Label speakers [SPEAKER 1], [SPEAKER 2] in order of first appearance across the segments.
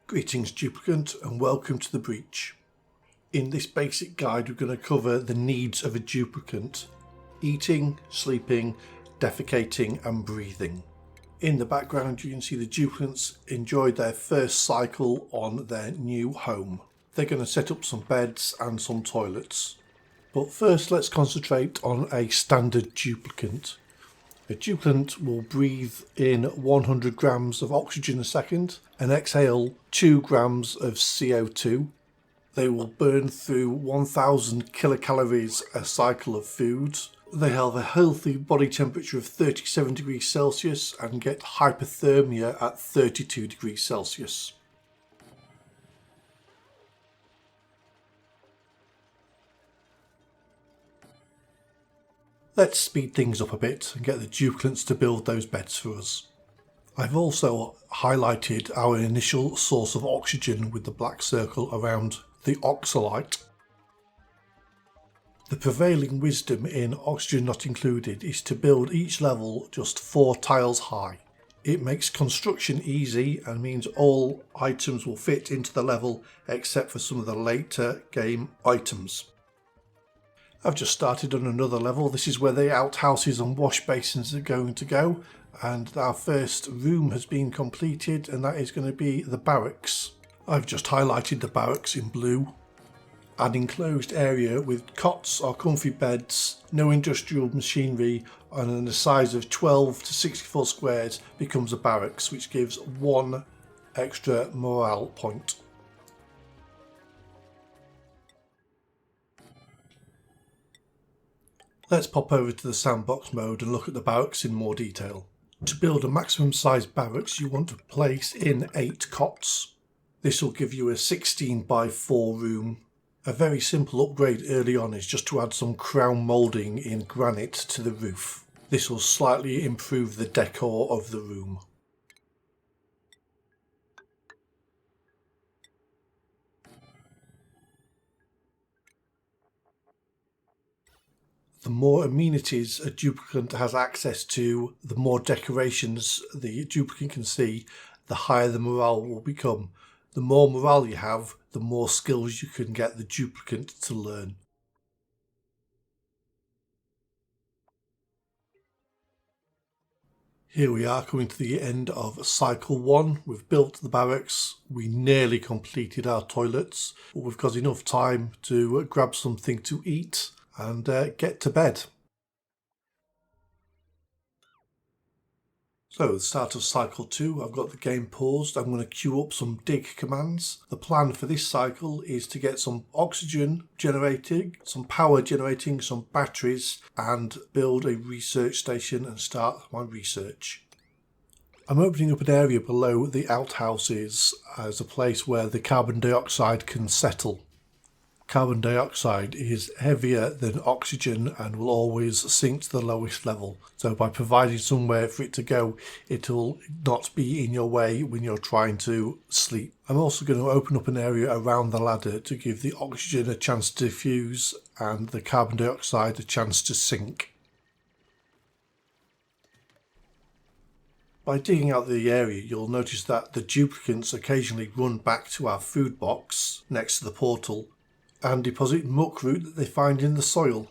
[SPEAKER 1] Greetings Duplicant and welcome to the breach. In this basic guide we're going to cover the needs of a duplicant: eating, sleeping, defecating and breathing. In the background you can see the duplicants enjoyed their first cycle on their new home. They're going to set up some beds and some toilets. But first let's concentrate on a standard duplicant. A duplicant will breathe in 100 grams of oxygen a second and exhale 2 grams of CO2. They will burn through 1000 kilocalories a cycle of food. They have a healthy body temperature of 37 degrees Celsius and get hypothermia at 32 degrees Celsius. Let's speed things up a bit and get the duplicants to build those beds for us. I've also highlighted our initial source of oxygen with the black circle around the oxalite. The prevailing wisdom in Oxygen Not Included is to build each level just 4 tiles high. It makes construction easy and means all items will fit into the level except for some of the later game items. I've just started on another level. This is where the outhouses and wash basins are going to go, and our first room has been completed, and that is going to be the barracks. I've just highlighted the barracks in blue. An enclosed area with cots or comfy beds, no industrial machinery, and in the size of 12 to 64 squares becomes a barracks, which gives 1 extra morale point. Let's pop over to the sandbox mode and look at the barracks in more detail. To build a maximum size barracks you want to place in 8 cots. This will give you a 16 by 4 room. A very simple upgrade early on is just to add some crown moulding in granite to the roof. This will slightly improve the decor of the room. The more amenities a duplicant has access to, the more decorations the duplicant can see, the higher the morale will become. The more morale you have, the more skills you can get the duplicant to learn. Here we are coming to the end of cycle 1. We've built the barracks, we nearly completed our toilets, but we've got enough time to grab something to eat and get to bed. So, the start of cycle 2, I've got the game paused. I'm going to queue up some dig commands. The plan for this cycle is to get some oxygen generating, some power generating, some batteries, and build a research station and start my research. I'm opening up an area below the outhouses as a place where the carbon dioxide can settle. Carbon dioxide is heavier than oxygen and will always sink to the lowest level. So by providing somewhere for it to go, it will not be in your way when you're trying to sleep. I'm also going to open up an area around the ladder to give the oxygen a chance to diffuse and the carbon dioxide a chance to sink. By digging out the area, you'll notice that the duplicants occasionally run back to our food box next to the portal and deposit muck root that they find in the soil.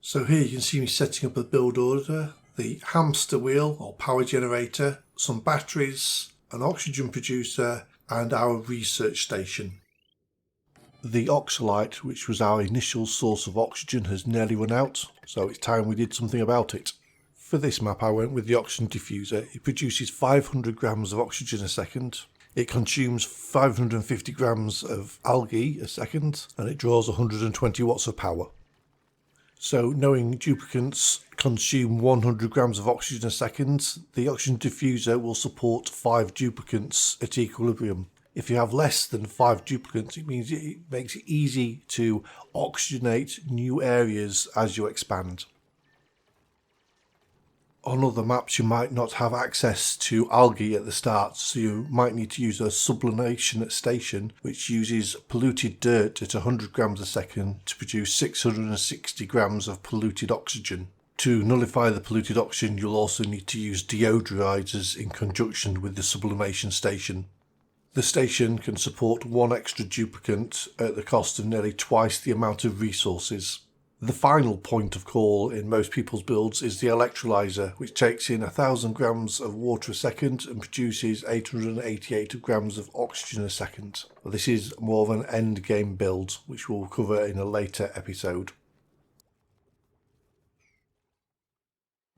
[SPEAKER 1] So here you can see me setting up a build order, the hamster wheel or power generator, some batteries, an oxygen producer and our research station. The oxalite, which was our initial source of oxygen, has nearly run out, so it's time we did something about it. For this map I went with the oxygen diffuser. It produces 500 grams of oxygen a second. It consumes 550 grams of algae a second and it draws 120 watts of power. So knowing duplicants consume 100 grams of oxygen a second, the oxygen diffuser will support 5 duplicants at equilibrium. If you have less than 5 duplicants, it means it makes it easy to oxygenate new areas as you expand. On other maps you might not have access to algae at the start, so you might need to use a sublimation station which uses polluted dirt at 100 grams a second to produce 660 grams of polluted oxygen. To nullify the polluted oxygen, you'll also need to use deodorizers in conjunction with the sublimation station. The station can support one extra duplicant at the cost of nearly twice the amount of resources. The final point of call in most people's builds is the electrolyzer, which takes in 1000 grams of water a second and produces 888 grams of oxygen a second. This is more of an end game build, which we'll cover in a later episode.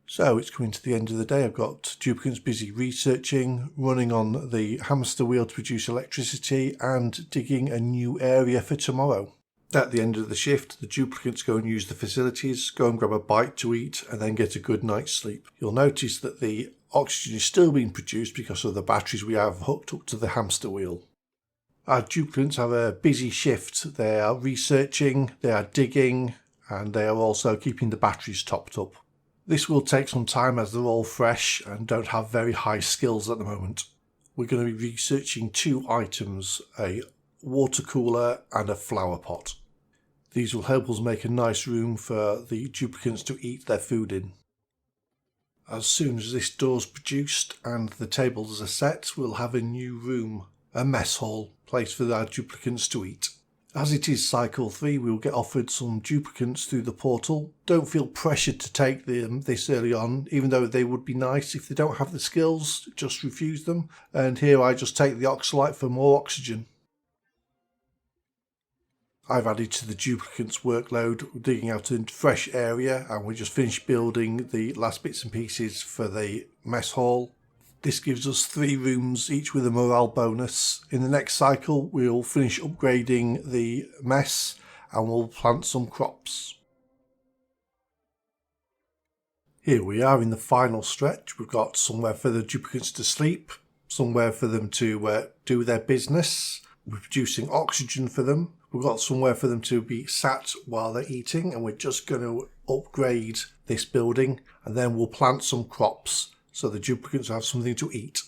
[SPEAKER 1] So it's coming to the end of the day. I've got duplicants busy researching, running on the hamster wheel to produce electricity, and digging a new area for tomorrow. At the end of the shift, the duplicants go and use the facilities, go and grab a bite to eat, and then get a good night's sleep. You'll notice that the oxygen is still being produced because of the batteries we have hooked up to the hamster wheel. Our duplicants have a busy shift. They are researching, they are digging, and they are also keeping the batteries topped up. This will take some time as they're all fresh and don't have very high skills at the moment. We're going to be researching 2 items, a water cooler and a flower pot. These will help us make a nice room for the duplicants to eat their food in. As soon as this door's produced and the tables are set, we'll have a new room, a mess hall, place for our duplicants to eat. As it is cycle 3, we will get offered some duplicants through the portal. Don't feel pressured to take them this early on, even though they would be nice. If they don't have the skills, just refuse them. And here I just take the oxalite for more oxygen. I've added to the duplicants workload, digging out a fresh area, and we just finished building the last bits and pieces for the mess hall. This gives us 3 rooms, each with a morale bonus. In the next cycle, we'll finish upgrading the mess and we'll plant some crops. Here we are in the final stretch. We've got somewhere for the duplicants to sleep, somewhere for them to do their business. We're producing oxygen for them. We've got somewhere for them to be sat while they're eating, and we're just going to upgrade this building, and then we'll plant some crops so the duplicants have something to eat.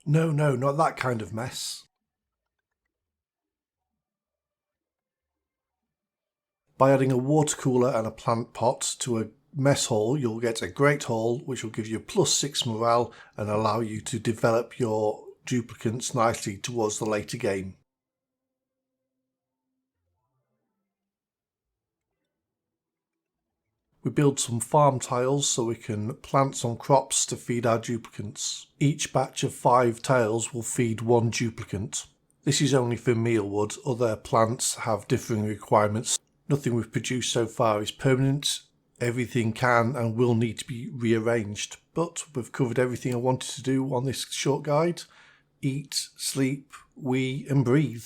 [SPEAKER 1] No, not that kind of mess. By adding a water cooler and a plant pot to a mess hall, you'll get a great hall which will give you +6 morale and allow you to develop your duplicants nicely towards the later game. We build some farm tiles so we can plant some crops to feed our duplicants. Each batch of 5 tiles will feed 1 duplicant. This is only for mealwood. Other plants have differing requirements. Nothing we've produced so far is permanent. Everything can and will need to be rearranged. But we've covered everything I wanted to do on this short guide. Eat, sleep, wee and breathe.